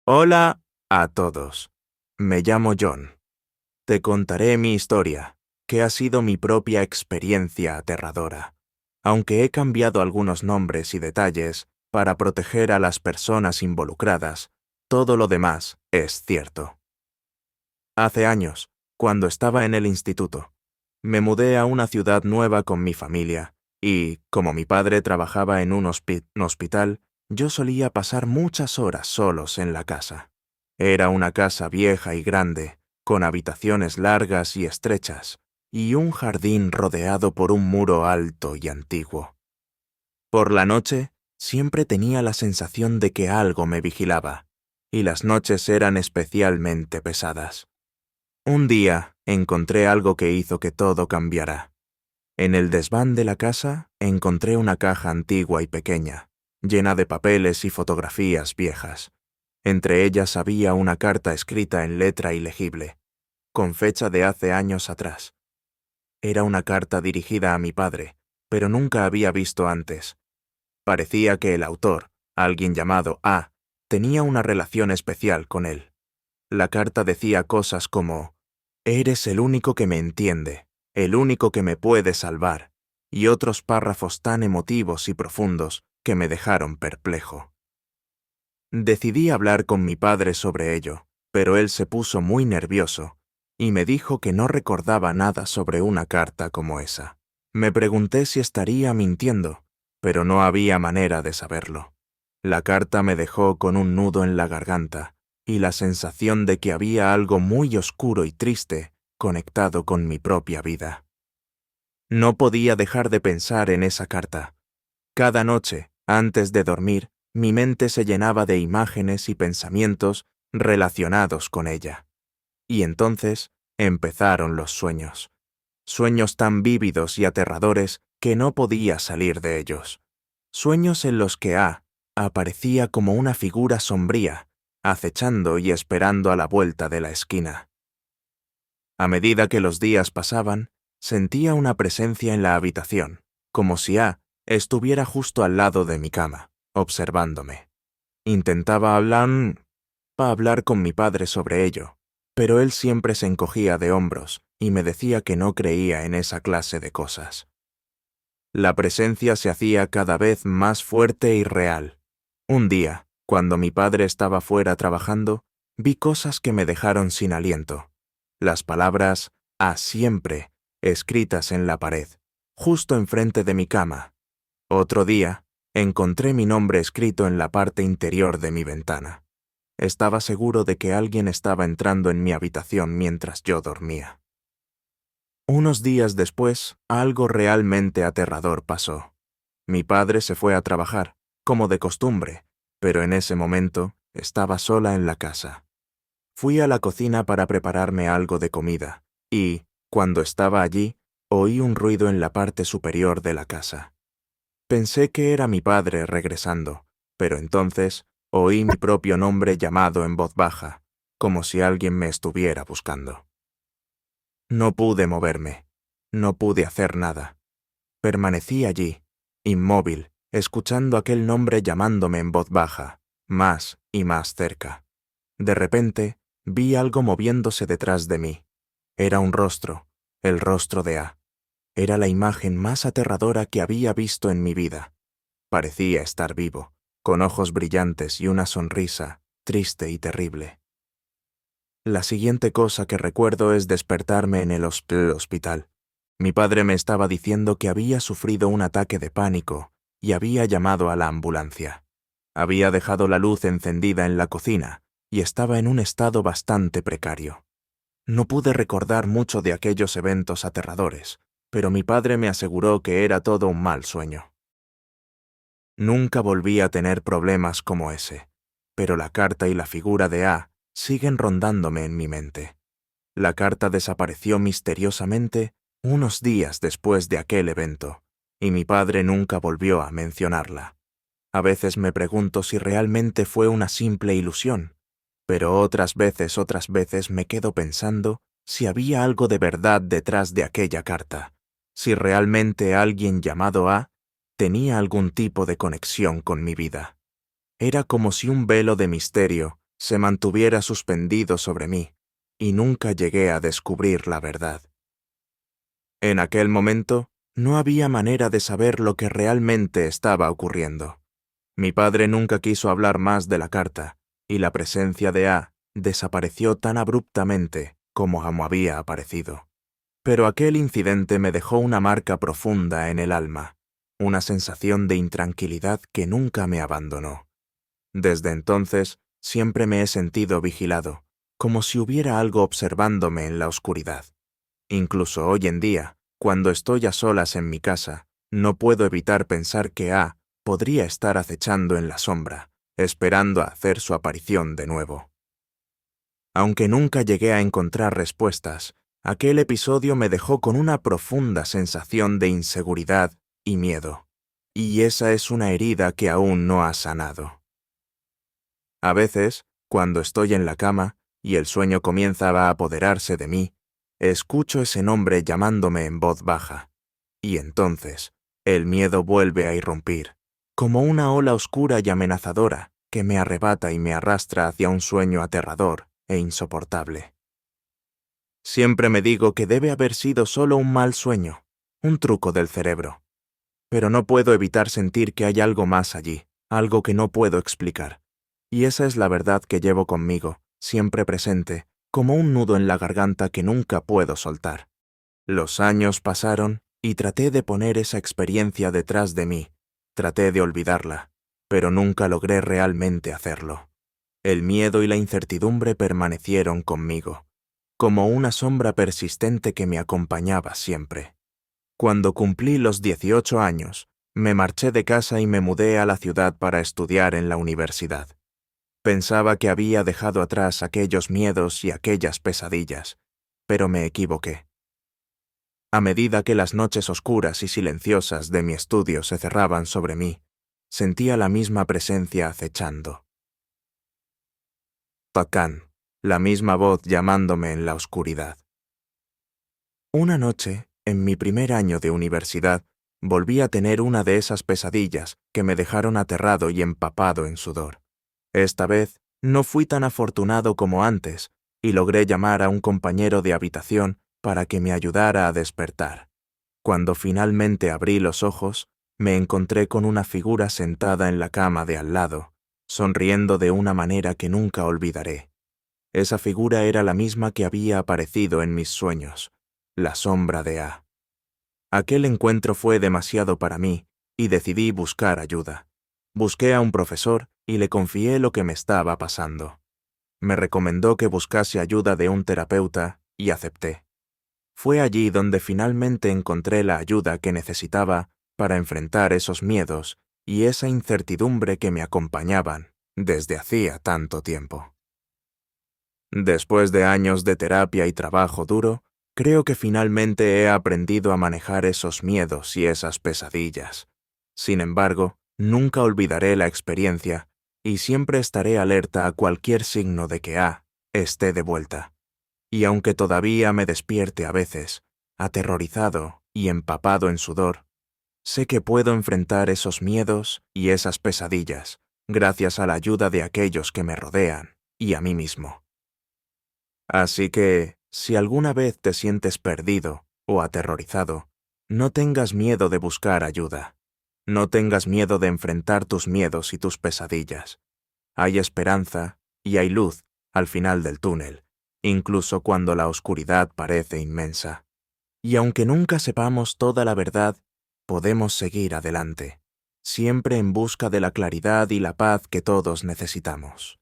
Hola a todos. Me llamo John. Te contaré mi historia, que ha sido mi propia experiencia aterradora, aunque he cambiado algunos nombres y detalles para proteger a las personas involucradas. Todo lo demás es cierto. Hace años, cuando estaba en el instituto, me mudé a una ciudad nueva con mi familia y, como mi padre trabajaba en un hospital, yo solía pasar muchas horas solos en la casa. Era una casa vieja y grande, con habitaciones largas y estrechas, y un jardín rodeado por un muro alto y antiguo. Por la noche, siempre tenía la sensación de que algo me vigilaba, y las noches eran especialmente pesadas. Un día encontré algo que hizo que todo cambiara. En el desván de la casa encontré una caja antigua y pequeña, llena de papeles y fotografías viejas. Entre ellas había una carta escrita en letra ilegible, con fecha de hace años atrás. Era una carta dirigida a mi padre, pero nunca había visto antes. Parecía que el autor, alguien llamado A, tenía una relación especial con él. La carta decía cosas como: «Eres el único que me entiende, el único que me puede salvar», y otros párrafos tan emotivos y profundos que me dejaron perplejo. Decidí hablar con mi padre sobre ello, pero él se puso muy nervioso y me dijo que no recordaba nada sobre una carta como esa. Me pregunté si estaría mintiendo, pero no había manera de saberlo. La carta me dejó con un nudo en la garganta y la sensación de que había algo muy oscuro y triste conectado con mi propia vida. No podía dejar de pensar en esa carta. Cada noche, antes de dormir, mi mente se llenaba de imágenes y pensamientos relacionados con ella. Y entonces empezaron los sueños. Sueños tan vívidos y aterradores que no podía salir de ellos. Sueños en los que A aparecía como una figura sombría, acechando y esperando a la vuelta de la esquina. A medida que los días pasaban, sentía una presencia en la habitación, como si A estuviera justo al lado de mi cama, observándome. Intentaba hablar con mi padre sobre ello, pero él siempre se encogía de hombros y me decía que no creía en esa clase de cosas. La presencia se hacía cada vez más fuerte y real. Un día, cuando mi padre estaba fuera trabajando, vi cosas que me dejaron sin aliento. Las palabras «a siempre» escritas en la pared, justo enfrente de mi cama. Otro día, encontré mi nombre escrito en la parte interior de mi ventana. Estaba seguro de que alguien estaba entrando en mi habitación mientras yo dormía. Unos días después, algo realmente aterrador pasó. Mi padre se fue a trabajar, como de costumbre, pero en ese momento estaba sola en la casa. Fui a la cocina para prepararme algo de comida, y, cuando estaba allí, oí un ruido en la parte superior de la casa. Pensé que era mi padre regresando, pero entonces oí mi propio nombre llamado en voz baja, como si alguien me estuviera buscando. No pude moverme, no pude hacer nada. Permanecí allí, inmóvil, escuchando aquel nombre llamándome en voz baja, más y más cerca. De repente, vi algo moviéndose detrás de mí. Era un rostro, el rostro de A. Era la imagen más aterradora que había visto en mi vida. Parecía estar vivo, con ojos brillantes y una sonrisa triste y terrible. La siguiente cosa que recuerdo es despertarme en el hospital. Mi padre me estaba diciendo que había sufrido un ataque de pánico y había llamado a la ambulancia. Había dejado la luz encendida en la cocina y estaba en un estado bastante precario. No pude recordar mucho de aquellos eventos aterradores, pero mi padre me aseguró que era todo un mal sueño. Nunca volví a tener problemas como ese, pero la carta y la figura de A siguen rondándome en mi mente. La carta desapareció misteriosamente unos días después de aquel evento, y mi padre nunca volvió a mencionarla. A veces me pregunto si realmente fue una simple ilusión, pero otras veces me quedo pensando si había algo de verdad detrás de aquella carta, si realmente alguien llamado A tenía algún tipo de conexión con mi vida. Era como si un velo de misterio se mantuviera suspendido sobre mí, y nunca llegué a descubrir la verdad. En aquel momento, no había manera de saber lo que realmente estaba ocurriendo. Mi padre nunca quiso hablar más de la carta, y la presencia de A desapareció tan abruptamente como había aparecido. Pero aquel incidente me dejó una marca profunda en el alma, una sensación de intranquilidad que nunca me abandonó. Desde entonces, siempre me he sentido vigilado, como si hubiera algo observándome en la oscuridad. Incluso hoy en día, cuando estoy a solas en mi casa, no puedo evitar pensar que A podría estar acechando en la sombra, esperando a hacer su aparición de nuevo. Aunque nunca llegué a encontrar respuestas, aquel episodio me dejó con una profunda sensación de inseguridad y miedo, y esa es una herida que aún no ha sanado. A veces, cuando estoy en la cama y el sueño comienza a apoderarse de mí, escucho ese nombre llamándome en voz baja, y entonces el miedo vuelve a irrumpir, como una ola oscura y amenazadora que me arrebata y me arrastra hacia un sueño aterrador e insoportable. Siempre me digo que debe haber sido solo un mal sueño, un truco del cerebro, pero no puedo evitar sentir que hay algo más allí, algo que no puedo explicar. Y esa es la verdad que llevo conmigo, siempre presente, como un nudo en la garganta que nunca puedo soltar. Los años pasaron y traté de poner esa experiencia detrás de mí, traté de olvidarla, pero nunca logré realmente hacerlo. El miedo y la incertidumbre permanecieron conmigo, como una sombra persistente que me acompañaba siempre. Cuando cumplí los 18 años, me marché de casa y me mudé a la ciudad para estudiar en la universidad. Pensaba que había dejado atrás aquellos miedos y aquellas pesadillas, pero me equivoqué. A medida que las noches oscuras y silenciosas de mi estudio se cerraban sobre mí, sentía la misma presencia acechando. Takán, la misma voz llamándome en la oscuridad. Una noche, en mi primer año de universidad, volví a tener una de esas pesadillas que me dejaron aterrado y empapado en sudor. Esta vez, no fui tan afortunado como antes, y logré llamar a un compañero de habitación para que me ayudara a despertar. Cuando finalmente abrí los ojos, me encontré con una figura sentada en la cama de al lado, sonriendo de una manera que nunca olvidaré. Esa figura era la misma que había aparecido en mis sueños, la sombra de A. Aquel encuentro fue demasiado para mí y decidí buscar ayuda. Busqué a un profesor y le confié lo que me estaba pasando. Me recomendó que buscase ayuda de un terapeuta y acepté. Fue allí donde finalmente encontré la ayuda que necesitaba para enfrentar esos miedos y esa incertidumbre que me acompañaban desde hacía tanto tiempo. Después de años de terapia y trabajo duro, creo que finalmente he aprendido a manejar esos miedos y esas pesadillas. Sin embargo, nunca olvidaré la experiencia y siempre estaré alerta a cualquier signo de que A esté de vuelta. Y aunque todavía me despierte a veces, aterrorizado y empapado en sudor, sé que puedo enfrentar esos miedos y esas pesadillas gracias a la ayuda de aquellos que me rodean y a mí mismo. Así que, si alguna vez te sientes perdido o aterrorizado, no tengas miedo de buscar ayuda. No tengas miedo de enfrentar tus miedos y tus pesadillas. Hay esperanza y hay luz al final del túnel, incluso cuando la oscuridad parece inmensa. Y aunque nunca sepamos toda la verdad, podemos seguir adelante, siempre en busca de la claridad y la paz que todos necesitamos.